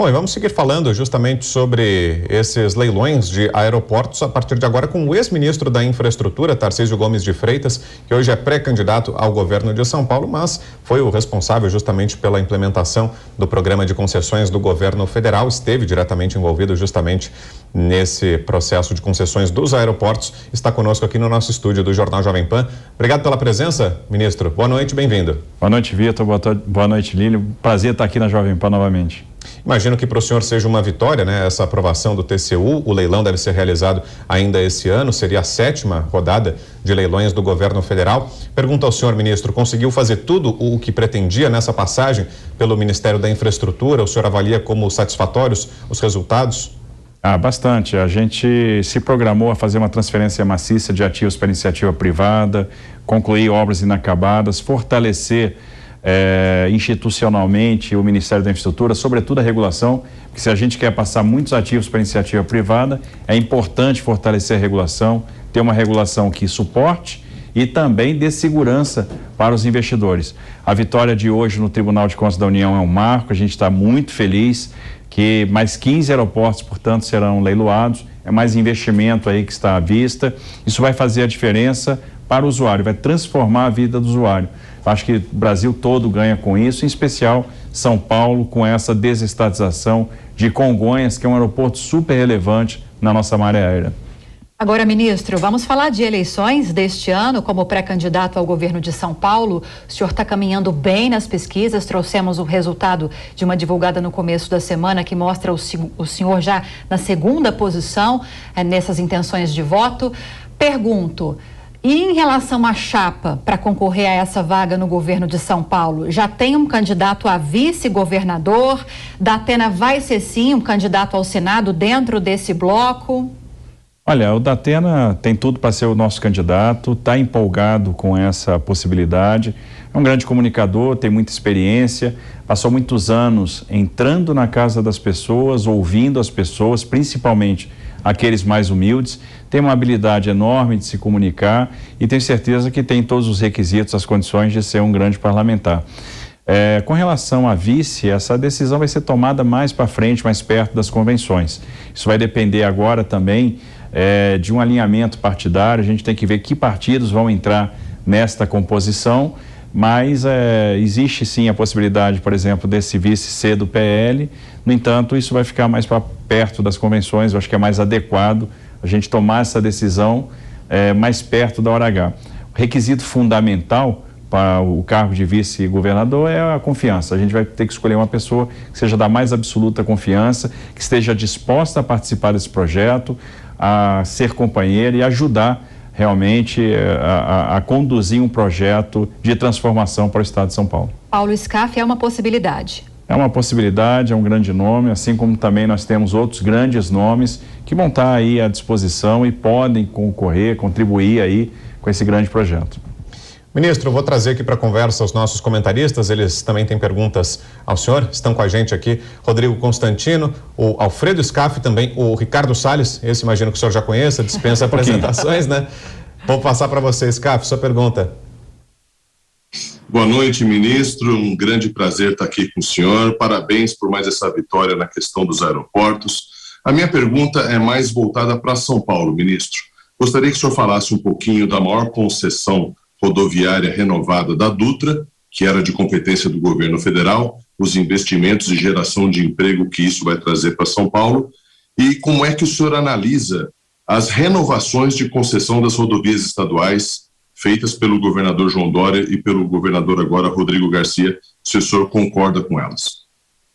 Bom, e vamos seguir falando justamente sobre esses leilões de aeroportos a partir de agora com o ex-ministro da Infraestrutura, Tarcísio Gomes de Freitas, que hoje é pré-candidato ao governo de São Paulo, mas foi o responsável justamente pela implementação do programa de concessões do governo federal, esteve diretamente envolvido justamente nesse processo de concessões dos aeroportos. Está conosco aqui no nosso estúdio do Jornal Jovem Pan. Obrigado pela presença, ministro. Boa noite, bem-vindo. Boa noite, Vitor. Boa noite, Lílio. Prazer estar aqui na Jovem Pan novamente. Imagino que para o senhor seja uma vitória, né? Essa aprovação do TCU, o leilão deve ser realizado ainda esse ano, seria a 7ª rodada de leilões do governo federal. Pergunto ao senhor, ministro, conseguiu fazer tudo o que pretendia nessa passagem pelo Ministério da Infraestrutura? O senhor avalia como satisfatórios os resultados? Bastante. A gente se programou a fazer uma transferência maciça de ativos para iniciativa privada, concluir obras inacabadas, fortalecer institucionalmente o Ministério da Infraestrutura, sobretudo a regulação, porque se a gente quer passar muitos ativos para iniciativa privada, é importante fortalecer a regulação, ter uma regulação que suporte e também dê segurança para os investidores. A vitória de hoje no Tribunal de Contas da União é um marco, a gente está muito feliz que mais 15 aeroportos, portanto, serão leiloados, é mais investimento aí que está à vista, isso vai fazer a diferença para o usuário, vai transformar a vida do usuário. Acho que o Brasil todo ganha com isso, em especial São Paulo, com essa desestatização de Congonhas, que é um aeroporto super relevante na nossa malha aérea. Agora, ministro, vamos falar de eleições deste ano. Como pré-candidato ao governo de São Paulo, o senhor está caminhando bem nas pesquisas. Trouxemos o resultado de uma divulgada no começo da semana que mostra o senhor já na 2ª posição nessas intenções de voto. Pergunto, e em relação à chapa para concorrer a essa vaga no governo de São Paulo, já tem um candidato a vice-governador? Datena vai ser sim um candidato ao Senado dentro desse bloco? Olha, o Datena tem tudo para ser o nosso candidato, está empolgado com essa possibilidade. É um grande comunicador, tem muita experiência, passou muitos anos entrando na casa das pessoas, ouvindo as pessoas, principalmente aqueles mais humildes, tem uma habilidade enorme de se comunicar e tenho certeza que tem todos os requisitos, as condições de ser um grande parlamentar. Com relação a vice, essa decisão vai ser tomada mais para frente, mais perto das convenções. Isso vai depender agora também de um alinhamento partidário, a gente tem que ver que partidos vão entrar nesta composição, mas existe sim a possibilidade, por exemplo, desse vice ser do PL. No entanto, isso vai ficar mais para perto das convenções, eu acho que é mais adequado a gente tomar essa decisão mais perto da hora H. O requisito fundamental para o cargo de vice-governador é a confiança. A gente vai ter que escolher uma pessoa que seja da mais absoluta confiança, que esteja disposta a participar desse projeto, a ser companheira e ajudar realmente a conduzir um projeto de transformação para o estado de São Paulo. Paulo Scaff é uma possibilidade. É uma possibilidade, é um grande nome, assim como também nós temos outros grandes nomes que vão estar aí à disposição e podem concorrer, contribuir aí com esse grande projeto. Ministro, eu vou trazer aqui para a conversa os nossos comentaristas, eles também têm perguntas ao senhor, estão com a gente aqui, Rodrigo Constantino, o Alfredo Scaff, também o Ricardo Salles, esse imagino que o senhor já conheça, dispensa apresentações, né? Vou passar para você, Scaff, sua pergunta. Boa noite, ministro, um grande prazer estar aqui com o senhor, parabéns por mais essa vitória na questão dos aeroportos. A minha pergunta é mais voltada para São Paulo, ministro. Gostaria que o senhor falasse um pouquinho da maior concessão rodoviária renovada da Dutra, que era de competência do governo federal, os investimentos e geração de emprego que isso vai trazer para São Paulo, e como é que o senhor analisa as renovações de concessão das rodovias estaduais feitas pelo governador João Dória e pelo governador agora Rodrigo Garcia, se o senhor concorda com elas?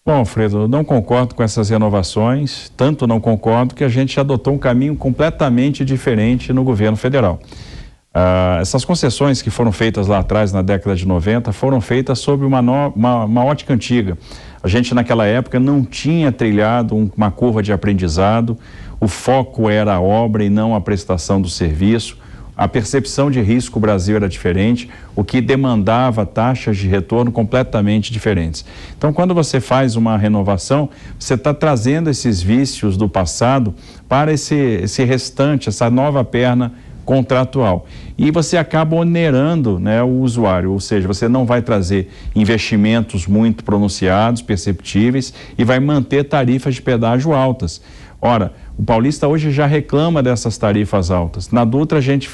Bom, Alfredo, eu não concordo com essas renovações, tanto não concordo que a gente adotou um caminho completamente diferente no governo federal. Essas concessões que foram feitas lá atrás, na década de 90, foram feitas sob uma ótica antiga. A gente naquela época não tinha trilhado uma curva de aprendizado, o foco era a obra e não a prestação do serviço. A percepção de risco do Brasil era diferente, o que demandava taxas de retorno completamente diferentes. Então, quando você faz uma renovação, você está trazendo esses vícios do passado para esse restante, essa nova perna contratual. E você acaba onerando, né, o usuário, ou seja, você não vai trazer investimentos muito pronunciados, perceptíveis, e vai manter tarifas de pedágio altas. Ora, o paulista hoje já reclama dessas tarifas altas. Na Dutra a gente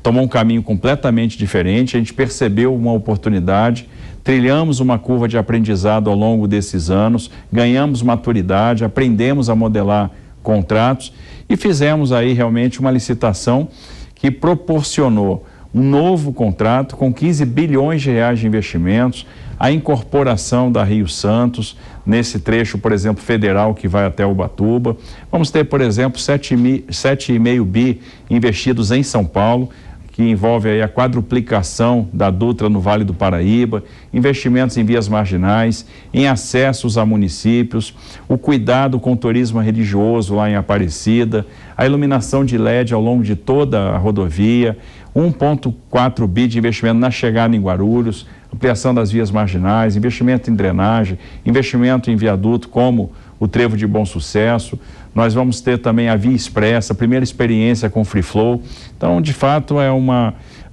tomou um caminho completamente diferente, a gente percebeu uma oportunidade, trilhamos uma curva de aprendizado ao longo desses anos, ganhamos maturidade, aprendemos a modelar contratos e fizemos aí realmente uma licitação que proporcionou um novo contrato com 15 bilhões de reais de investimentos, a incorporação da Rio Santos nesse trecho, por exemplo, federal que vai até Ubatuba. Vamos ter, por exemplo, 7,5 bi investidos em São Paulo, que envolve aí a quadruplicação da Dutra no Vale do Paraíba, investimentos em vias marginais, em acessos a municípios, o cuidado com o turismo religioso lá em Aparecida, a iluminação de LED ao longo de toda a rodovia, 1,4 bi de investimento na chegada em Guarulhos, ampliação das vias marginais, investimento em drenagem, investimento em viaduto como o Trevo de Bom Sucesso. Nós vamos ter também a Via Expressa, a primeira experiência com Free Flow. Então, de fato,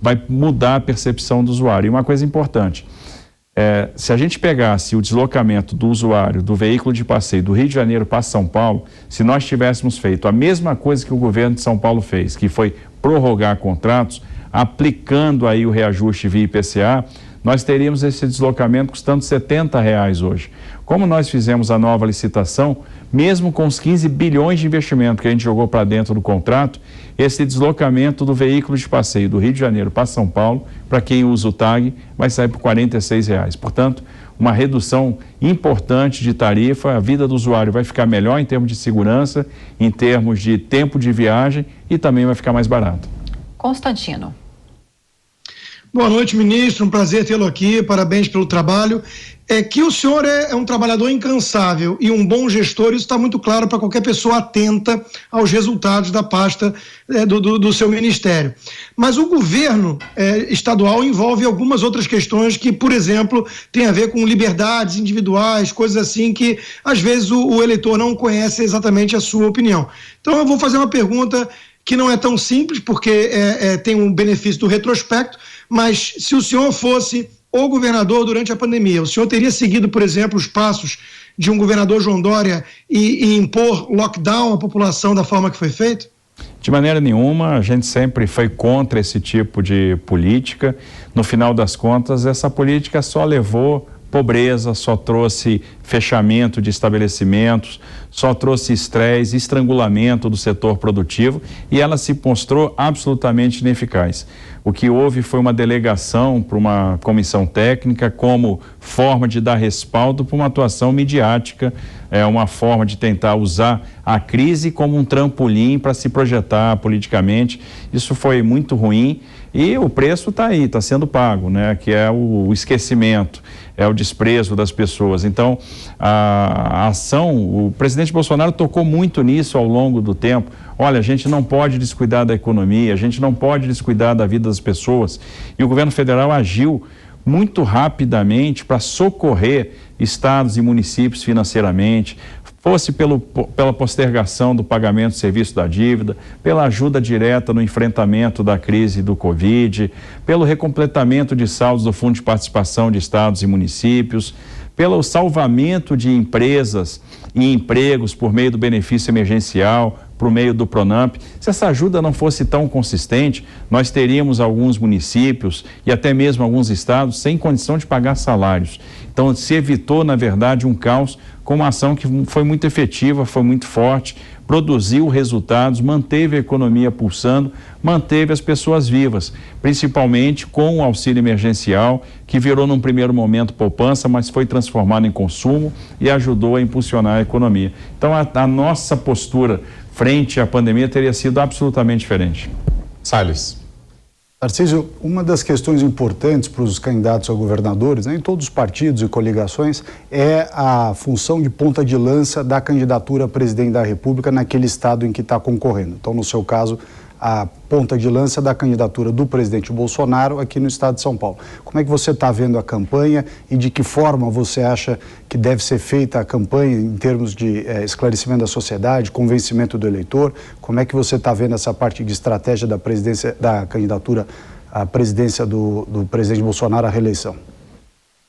vai mudar a percepção do usuário. E uma coisa importante, se a gente pegasse o deslocamento do usuário do veículo de passeio do Rio de Janeiro para São Paulo, se nós tivéssemos feito a mesma coisa que o governo de São Paulo fez, que foi prorrogar contratos, aplicando aí o reajuste via IPCA, nós teríamos esse deslocamento custando R$70 hoje. Como nós fizemos a nova licitação, mesmo com os 15 bilhões de investimento que a gente jogou para dentro do contrato, esse deslocamento do veículo de passeio do Rio de Janeiro para São Paulo, para quem usa o TAG, vai sair por R$46. Portanto, uma redução importante de tarifa, a vida do usuário vai ficar melhor em termos de segurança, em termos de tempo de viagem e também vai ficar mais barato. Constantino. Boa noite, ministro, um prazer tê-lo aqui, parabéns pelo trabalho. Que o senhor é um trabalhador incansável e um bom gestor, isso está muito claro para qualquer pessoa atenta aos resultados da pasta do seu ministério. Mas o governo estadual envolve algumas outras questões que, por exemplo, tem a ver com liberdades individuais, coisas assim que às vezes o eleitor não conhece exatamente a sua opinião. Então eu vou fazer uma pergunta que não é tão simples, porque tem um benefício do retrospecto, mas se o senhor fosse o governador durante a pandemia, o senhor teria seguido, por exemplo, os passos de um governador João Dória e impor lockdown à população da forma que foi feito? De maneira nenhuma, a gente sempre foi contra esse tipo de política. No final das contas, essa política só levou pobreza, só trouxe fechamento de estabelecimentos, só trouxe estresse, estrangulamento do setor produtivo e ela se mostrou absolutamente ineficaz. O que houve foi uma delegação para uma comissão técnica como forma de dar respaldo para uma atuação midiática, uma forma de tentar usar a crise como um trampolim para se projetar politicamente. Isso foi muito ruim e o preço está aí, está sendo pago, né? Que é o esquecimento, é o desprezo das pessoas. Então, a ação, o presidente Bolsonaro tocou muito nisso ao longo do tempo. Olha, a gente não pode descuidar da economia, a gente não pode descuidar da vida das pessoas. E o governo federal agiu muito rapidamente para socorrer estados e municípios financeiramente, fosse pela postergação do pagamento do serviço da dívida, pela ajuda direta no enfrentamento da crise do Covid, pelo recompletamento de saldos do Fundo de Participação de Estados e Municípios, pelo salvamento de empresas e empregos por meio do benefício emergencial, por meio do Pronamp. Se essa ajuda não fosse tão consistente, nós teríamos alguns municípios e até mesmo alguns estados sem condição de pagar salários. Então, se evitou, na verdade, um caos com uma ação que foi muito efetiva, foi muito forte, produziu resultados, manteve a economia pulsando, manteve as pessoas vivas, principalmente com o auxílio emergencial, que virou num primeiro momento poupança, mas foi transformado em consumo e ajudou a impulsionar a economia. Então, a nossa postura frente à pandemia teria sido absolutamente diferente. Salles. Tarcísio, uma das questões importantes para os candidatos a governadores, em todos os partidos e coligações, é a função de ponta de lança da candidatura a presidente da República naquele estado em que está concorrendo. Então, no seu caso, a ponta de lança da candidatura do presidente Bolsonaro aqui no estado de São Paulo. Como é que você está vendo a campanha e de que forma você acha que deve ser feita a campanha em termos de esclarecimento da sociedade, convencimento do eleitor? Como é que você está vendo essa parte de estratégia da presidência, da candidatura à presidência do presidente Bolsonaro à reeleição?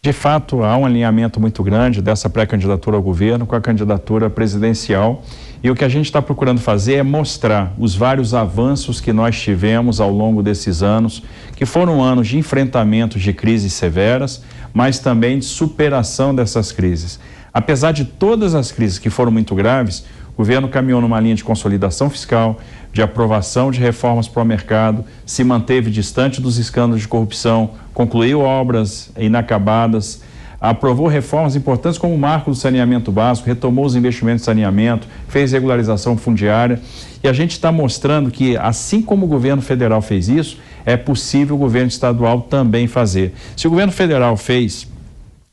De fato, há um alinhamento muito grande dessa pré-candidatura ao governo com a candidatura presidencial. E o que a gente está procurando fazer é mostrar os vários avanços que nós tivemos ao longo desses anos, que foram anos de enfrentamento de crises severas, mas também de superação dessas crises. Apesar de todas as crises que foram muito graves, o governo caminhou numa linha de consolidação fiscal, de aprovação de reformas para o mercado, se manteve distante dos escândalos de corrupção, concluiu obras inacabadas, aprovou reformas importantes como o marco do saneamento básico, retomou os investimentos em saneamento, fez regularização fundiária, e a gente está mostrando que, assim como o governo federal fez isso, é possível o governo estadual também fazer. Se o governo federal fez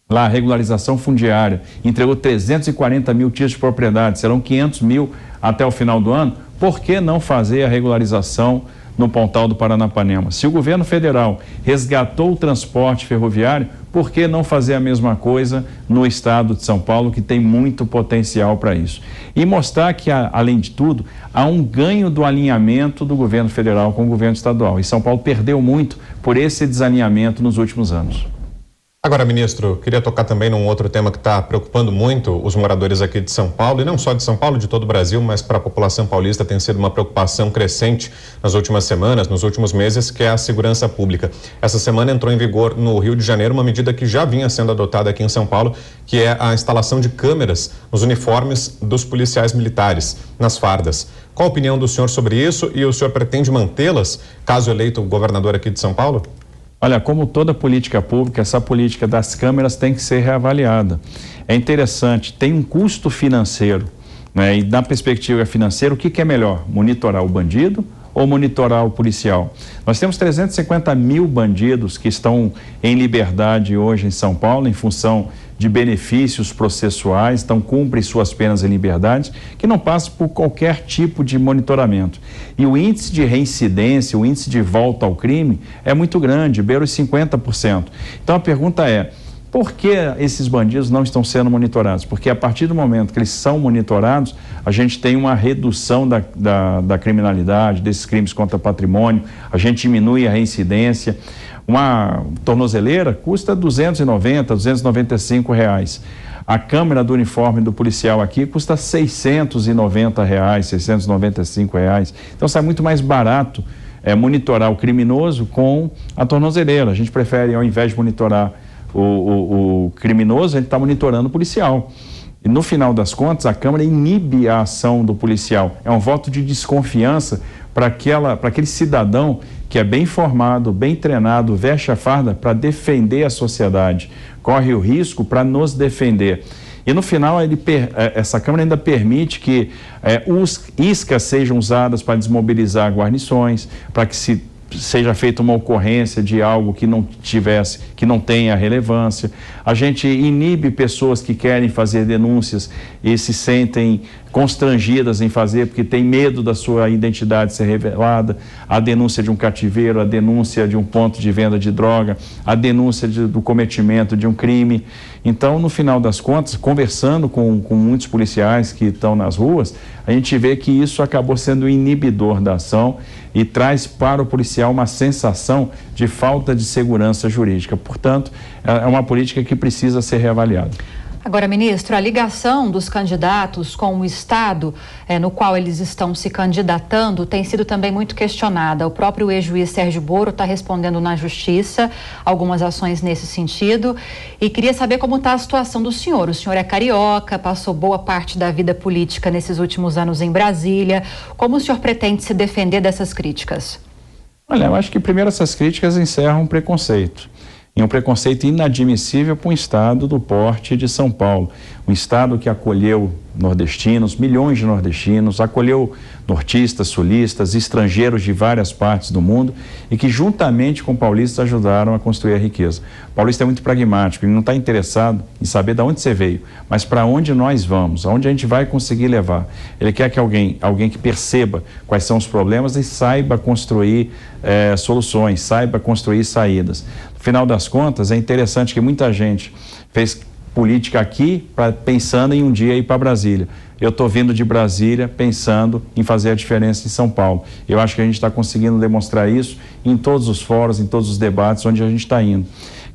lá a regularização fundiária, entregou 340 mil títulos de propriedade, serão 500 mil até o final do ano, por que não fazer a regularização no Pontal do Paranapanema? Se o governo federal resgatou o transporte ferroviário, por que não fazer a mesma coisa no estado de São Paulo, que tem muito potencial para isso? E mostrar que, além de tudo, há um ganho do alinhamento do governo federal com o governo estadual. E São Paulo perdeu muito por esse desalinhamento nos últimos anos. Agora, ministro, queria tocar também num outro tema que está preocupando muito os moradores aqui de São Paulo, e não só de São Paulo, de todo o Brasil, mas para a população paulista tem sido uma preocupação crescente nas últimas semanas, nos últimos meses, que é a segurança pública. Essa semana entrou em vigor no Rio de Janeiro uma medida que já vinha sendo adotada aqui em São Paulo, que é a instalação de câmeras nos uniformes dos policiais militares, nas fardas. Qual a opinião do senhor sobre isso e o senhor pretende mantê-las, caso eleito governador aqui de São Paulo? Olha, como toda política pública, essa política das câmeras tem que ser reavaliada. É interessante, tem um custo financeiro, né? E na perspectiva financeira, o que é melhor? Monitorar o bandido ou monitorar o policial? Nós temos 350 mil bandidos que estão em liberdade hoje em São Paulo, em função de benefícios processuais, então cumprem suas penas em liberdade, que não passam por qualquer tipo de monitoramento. E o índice de reincidência, o índice de volta ao crime é muito grande, beira os 50%. Então a pergunta é, por que esses bandidos não estão sendo monitorados? Porque a partir do momento que eles são monitorados, a gente tem uma redução da criminalidade, desses crimes contra patrimônio, a gente diminui a reincidência. Uma tornozeleira custa R$290, R$295. A câmera do uniforme do policial aqui custa R$690, R$695. Então sai muito mais barato monitorar o criminoso com a tornozeleira. A gente prefere, ao invés de monitorar o criminoso, a gente está monitorando o policial. E no final das contas, a câmera inibe a ação do policial. É um voto de desconfiança para aquele cidadão que é bem formado, bem treinado, veste a farda para defender a sociedade, corre o risco para nos defender. E no final, essa câmera ainda permite que os iscas sejam usadas para desmobilizar guarnições, para que seja feita uma ocorrência de algo que não tenha relevância. A gente inibe pessoas que querem fazer denúncias e se sentem constrangidas em fazer porque tem medo da sua identidade ser revelada, a denúncia de um cativeiro, a denúncia de um ponto de venda de droga, a denúncia do cometimento de um crime. Então, no final das contas, conversando com muitos policiais que estão nas ruas, a gente vê que isso acabou sendo inibidor da ação e traz para o policial uma sensação de falta de segurança jurídica. Portanto, é uma política que precisa ser reavaliada. Agora, ministro, a ligação dos candidatos com o estado no qual eles estão se candidatando tem sido também muito questionada. O próprio ex-juiz Sérgio Moro está respondendo na justiça algumas ações nesse sentido e queria saber como está a situação do senhor. O senhor é carioca, passou boa parte da vida política nesses últimos anos em Brasília. Como o senhor pretende se defender dessas críticas? Olha, eu acho que primeiro essas críticas encerram um preconceito. E um preconceito inadmissível para um estado do porte de São Paulo. Um estado que acolheu nordestinos, milhões de nordestinos, acolheu nortistas, sulistas, estrangeiros de várias partes do mundo e que juntamente com paulistas ajudaram a construir a riqueza. O paulista é muito pragmático, ele não está interessado em saber de onde você veio, mas para onde nós vamos, aonde a gente vai conseguir levar. Ele quer que alguém que perceba quais são os problemas e saiba construir soluções, saiba construir saídas. No final das contas, é interessante que muita gente fez política aqui pensando em um dia ir para Brasília. Eu estou vindo de Brasília pensando em fazer a diferença em São Paulo. Eu acho que a gente está conseguindo demonstrar isso em todos os fóruns, em todos os debates onde a gente está indo.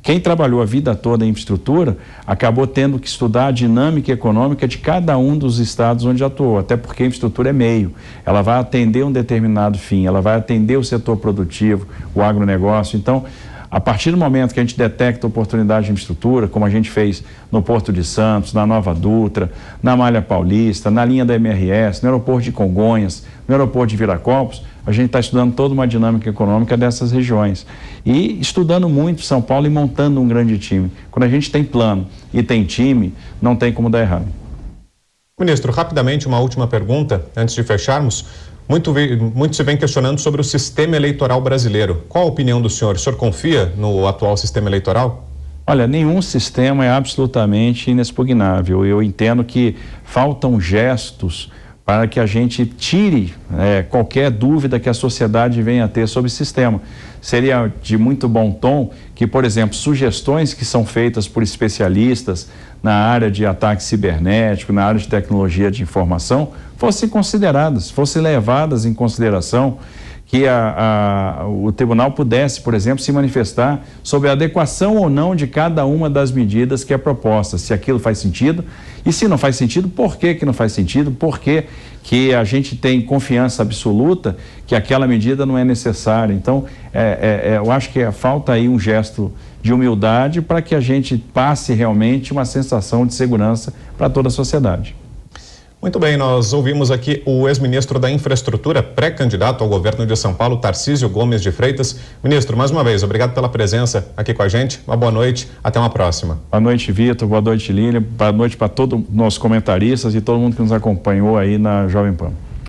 Quem trabalhou a vida toda em infraestrutura acabou tendo que estudar a dinâmica econômica de cada um dos estados onde atuou, até porque a infraestrutura é meio, ela vai atender um determinado fim, ela vai atender o setor produtivo, o agronegócio. Então, a partir do momento que a gente detecta oportunidade de infraestrutura, como a gente fez no Porto de Santos, na Nova Dutra, na Malha Paulista, na linha da MRS, no aeroporto de Congonhas, no aeroporto de Viracopos, a gente está estudando toda uma dinâmica econômica dessas regiões. E estudando muito São Paulo e montando um grande time. Quando a gente tem plano e tem time, não tem como dar errado. Ministro, rapidamente uma última pergunta, antes de fecharmos. Muito se vem questionando sobre o sistema eleitoral brasileiro. Qual a opinião do senhor? O senhor confia no atual sistema eleitoral? Olha, nenhum sistema é absolutamente inexpugnável. Eu entendo que faltam gestos para que a gente tire qualquer dúvida que a sociedade venha a ter sobre o sistema. Seria de muito bom tom que, por exemplo, sugestões que são feitas por especialistas na área de ataque cibernético, na área de tecnologia de informação, fossem consideradas, fossem levadas em consideração, que o tribunal pudesse, por exemplo, se manifestar sobre a adequação ou não de cada uma das medidas que é proposta, se aquilo faz sentido, e se não faz sentido, por que não faz sentido, por que a gente tem confiança absoluta que aquela medida não é necessária. Então, eu acho que falta aí um gesto de humildade para que a gente passe realmente uma sensação de segurança para toda a sociedade. Muito bem, nós ouvimos aqui o ex-ministro da Infraestrutura, pré-candidato ao governo de São Paulo, Tarcísio Gomes de Freitas. Ministro, mais uma vez, obrigado pela presença aqui com a gente. Uma boa noite, até uma próxima. Boa noite, Vitor, boa noite, Lília, boa noite para todos os nossos comentaristas e todo mundo que nos acompanhou aí na Jovem Pan.